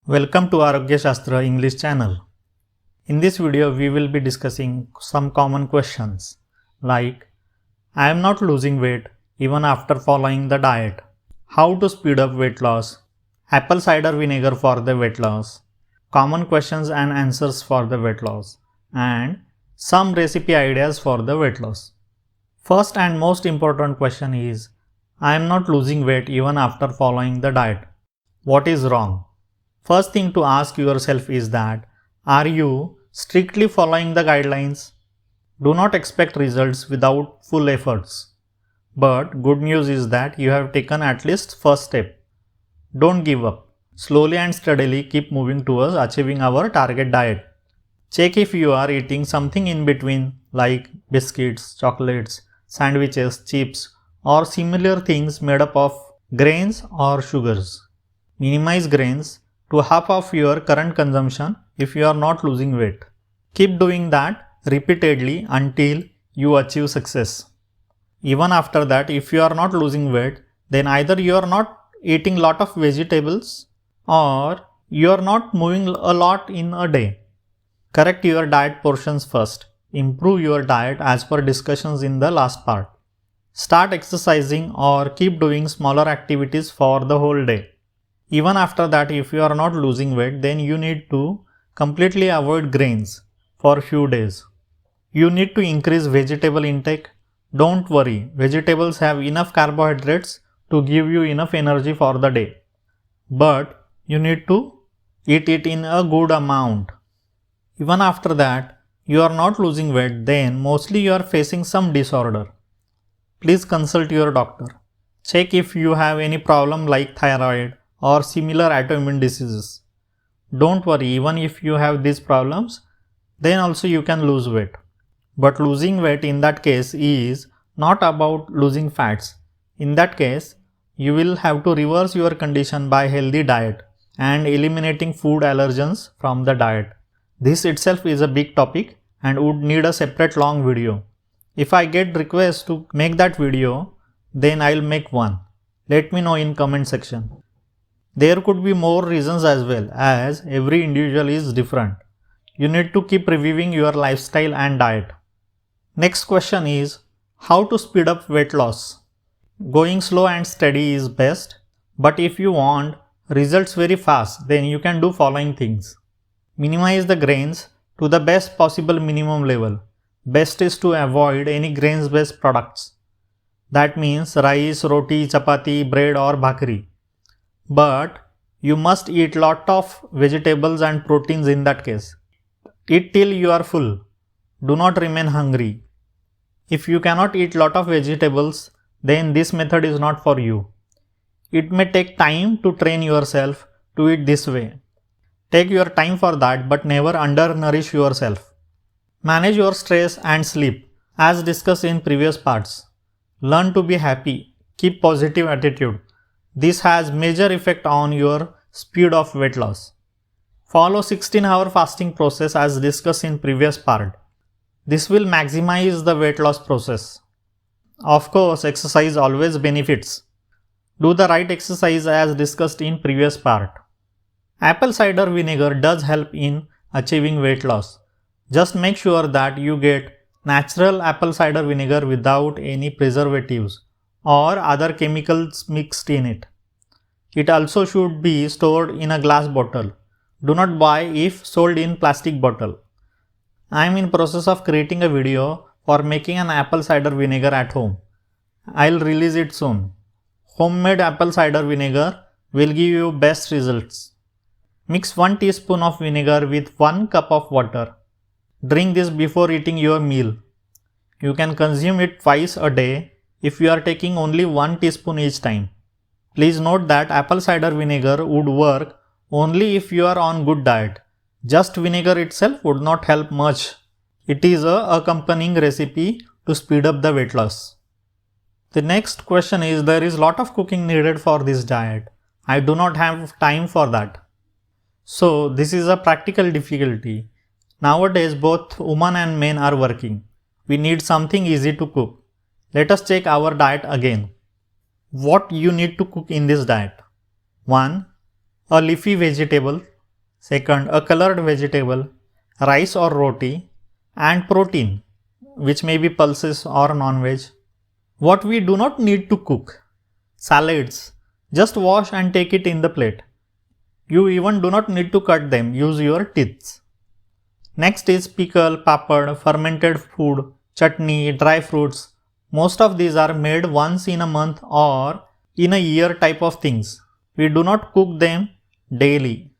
Welcome to Arogya Shastra English channel. In this video, we will be discussing some common questions like I am not losing weight even after following the diet, how to speed up weight loss, apple cider vinegar for the weight loss, common questions and answers for the weight loss, and some recipe ideas for the weight loss. First and most important question is I am not losing weight even after following the diet. What is wrong? First thing to ask yourself is that, are you strictly following the guidelines? Do not expect results without full efforts. But good news is that you have taken at least first step. Don't give up. Slowly and steadily keep moving towards achieving our target diet. Check if you are eating something in between like biscuits, chocolates, sandwiches, chips or similar things made up of grains or sugars. Minimize grains to half of your current consumption if you are not losing weight. Keep doing that repeatedly until you achieve success. Even after that, if you are not losing weight, then either you are not eating lot of vegetables or you are not moving a lot in a day. Correct your diet portions first. Improve your diet as per discussions in the last part. Start exercising or keep doing smaller activities for the whole day. Even after that, if you are not losing weight, then you need to completely avoid grains for a few days. You need to increase vegetable intake. Don't worry, vegetables have enough carbohydrates to give you enough energy for the day. But you need to eat it in a good amount. Even after that, you are not losing weight, then mostly you are facing some disorder. Please consult your doctor. Check if you have any problem like thyroid or similar autoimmune diseases. Don't worry, even if you have these problems, then also you can lose weight. But losing weight in that case is not about losing fats. In that case, you will have to reverse your condition by healthy diet and eliminating food allergens from the diet. This itself is a big topic and would need a separate long video. If I get requests to make that video, then I'll make one. Let me know in comment section. There could be more reasons as well, as every individual is different. You need to keep reviewing your lifestyle and diet. Next question is how to speed up weight loss. Going slow and steady is best, but if you want results very fast, then you can do following things. Minimize the grains to the best possible minimum level. Best is to avoid any grains based products. That means rice, roti, chapati, bread or bhakri. But you must eat lot of vegetables and proteins in that case. Eat till you are full. Do not remain hungry. If you cannot eat lot of vegetables, then this method is not for you. It may take time to train yourself to eat this way. Take your time for that, but never undernourish yourself. Manage your stress and sleep as discussed in previous parts. Learn to be happy. Keep positive attitude. This has major effect on your speed of weight loss. Follow 16-hour fasting process as discussed in previous part. This will maximize the weight loss process. Of course, exercise always benefits. Do the right exercise as discussed in previous part. Apple cider vinegar does help in achieving weight loss. Just make sure that you get natural apple cider vinegar without any preservatives or other chemicals mixed in it. It also should be stored in a glass bottle. Do not buy if sold in plastic bottle. I am in process of creating a video for making an apple cider vinegar at home. I'll release it soon. Homemade apple cider vinegar will give you best results. Mix 1 teaspoon of vinegar with 1 cup of water. Drink this before eating your meal. You can consume it twice a day if you are taking only 1 teaspoon each time. Please note that apple cider vinegar would work only if you are on good diet. Just vinegar itself would not help much. It is a accompanying recipe to speed up the weight loss. The next question is there is lot of cooking needed for this diet. I do not have time for that. So this is a practical difficulty. Nowadays both women and men are working. We need something easy to cook. Let us check our diet again. What you need to cook in this diet? 1. A leafy vegetable Second, a colored vegetable, rice or roti, and protein, which may be pulses or non-veg. What we do not need to cook. Salads, just wash and take it in the plate. You even do not need to cut them, use your teeth. Next is pickle, papad, fermented food, chutney, dry fruits. Most of these are made once in a month or in a year type of things. We do not cook them daily.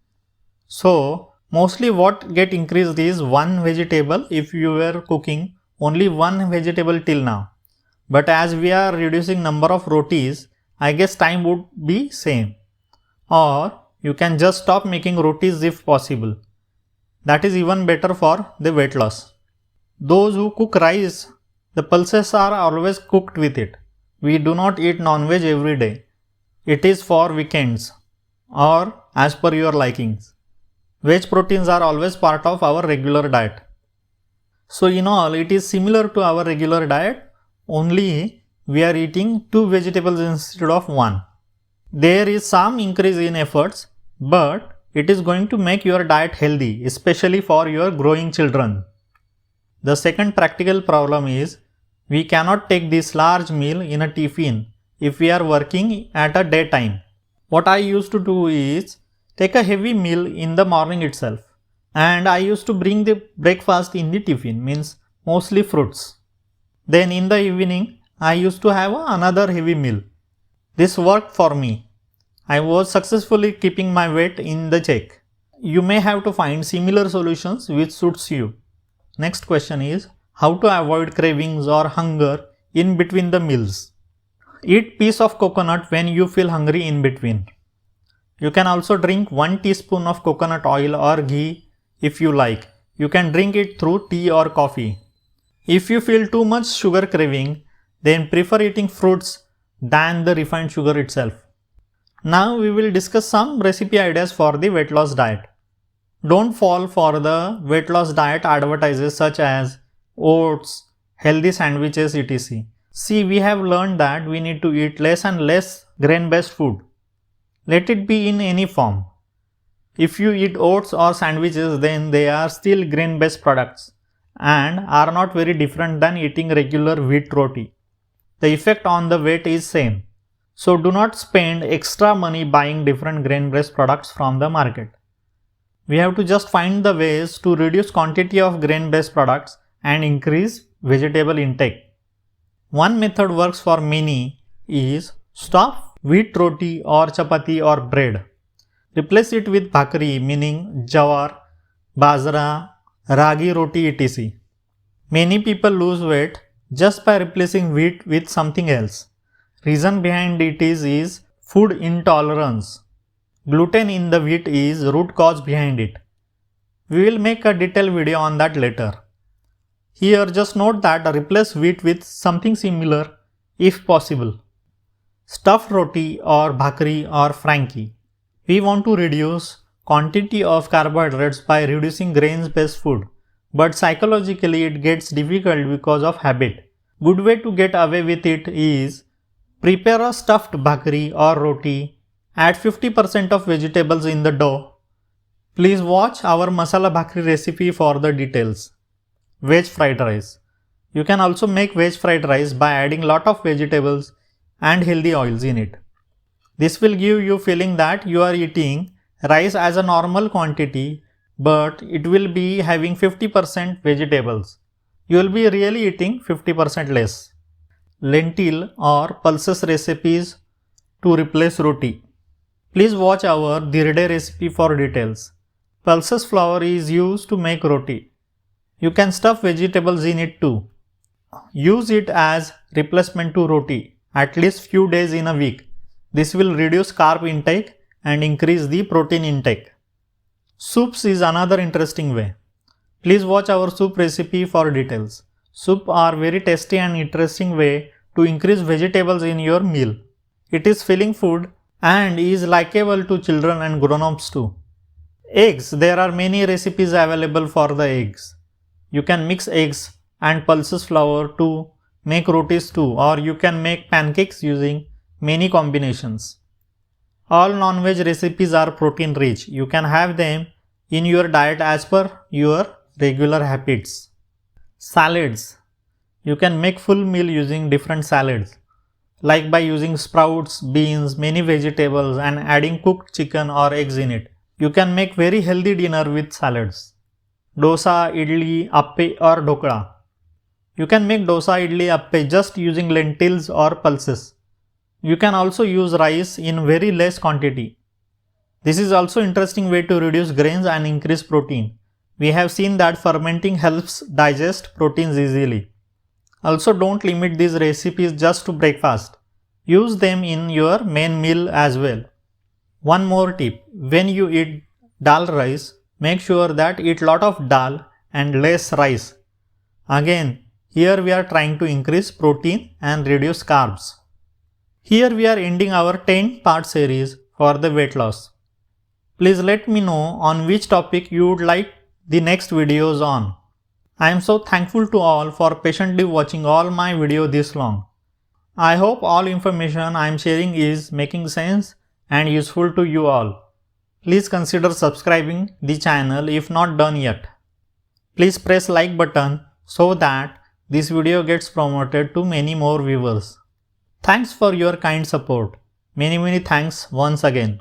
So, mostly what get increased is one vegetable if you were cooking only one vegetable till now. But as we are reducing number of rotis, I guess time would be same. Or you can just stop making rotis if possible. That is even better for the weight loss. Those who cook rice, the pulses are always cooked with it. We do not eat non-veg every day. It is for weekends or as per your likings. Veg proteins are always part of our regular diet. So in all, it is similar to our regular diet, only we are eating 2 vegetables instead of 1. There is some increase in efforts, but it is going to make your diet healthy, especially for your growing children. The second practical problem is, we cannot take this large meal in a tiffin if we are working at a daytime. What I used to do is, take a heavy meal in the morning itself, and I used to bring the breakfast in the tiffin, means mostly fruits. Then in the evening, I used to have another heavy meal. This worked for me. I was successfully keeping my weight in the check. You may have to find similar solutions which suits you. Next question is, how to avoid cravings or hunger in between the meals. Eat piece of coconut when you feel hungry in between. You can also drink 1 teaspoon of coconut oil or ghee if you like. You can drink it through tea or coffee. If you feel too much sugar craving, then prefer eating fruits than the refined sugar itself. Now we will discuss some recipe ideas for the weight loss diet. Don't fall for the weight loss diet advertises such as oats, healthy sandwiches, etc. See, we have learned that we need to eat less and less grain-based food. Let it be in any form. If you eat oats or sandwiches, then they are still grain-based products and are not very different than eating regular wheat roti. The effect on the weight is same. So do not spend extra money buying different grain-based products from the market. We have to just find the ways to reduce quantity of grain-based products and increase vegetable intake. One method works for many is stop wheat roti or chapati or bread. Replace it with bhakri, meaning jawar, bajra, ragi roti etc. Many people lose weight just by replacing wheat with something else. Reason behind it is food intolerance. Gluten in the wheat is root cause behind it. We will make a detailed video on that later. Here just note that replace wheat with something similar if possible. Stuffed roti or bhakri or frankie. We want to reduce quantity of carbohydrates by reducing grains-based food, but psychologically it gets difficult because of habit. Good way to get away with it is prepare a stuffed bhakri or roti, add 50% of vegetables in the dough. Please watch our masala bhakri recipe for the details. Veg fried rice. You can also make veg fried rice by adding lot of vegetables and healthy oils in it. This will give you feeling that you are eating rice as a normal quantity, but it will be having 50% vegetables. You will be really eating 50% less. Lentil or pulses recipes to replace roti. Please watch our Dirde recipe for details. Pulses flour is used to make roti. You can stuff vegetables in it too. Use it as replacement to roti at least few days in a week. This will reduce carb intake and increase the protein intake. Soups is another interesting way. Please watch our soup recipe for details. Soup are very tasty and interesting way to increase vegetables in your meal. It is filling food and is likable to children and grown-ups too. Eggs. There are many recipes available for the eggs. You can mix eggs and pulses flour to make rotis too, or you can make pancakes using many combinations. All non-veg recipes are protein rich. You can have them in your diet as per your regular habits. Salads. You can make full meal using different salads, like by using sprouts, beans, many vegetables and adding cooked chicken or eggs in it. You can make very healthy dinner with salads. Dosa, idli, appe or dhokla. You can make dosa, idli, appe just using lentils or pulses. You can also use rice in very less quantity. This is also an interesting way to reduce grains and increase protein. We have seen that fermenting helps digest proteins easily. Also, don't limit these recipes just to breakfast. Use them in your main meal as well. One more tip, when you eat dal rice, make sure that eat lot of dal and less rice. Again, here we are trying to increase protein and reduce carbs. Here we are ending our 10-part series for the weight loss. Please let me know on which topic you would like the next videos on. I am so thankful to all for patiently watching all my video this long. I hope all information I am sharing is making sense and useful to you all. Please consider subscribing the channel if not done yet. Please press like button so that this video gets promoted to many more viewers. Thanks for your kind support. Many thanks once again.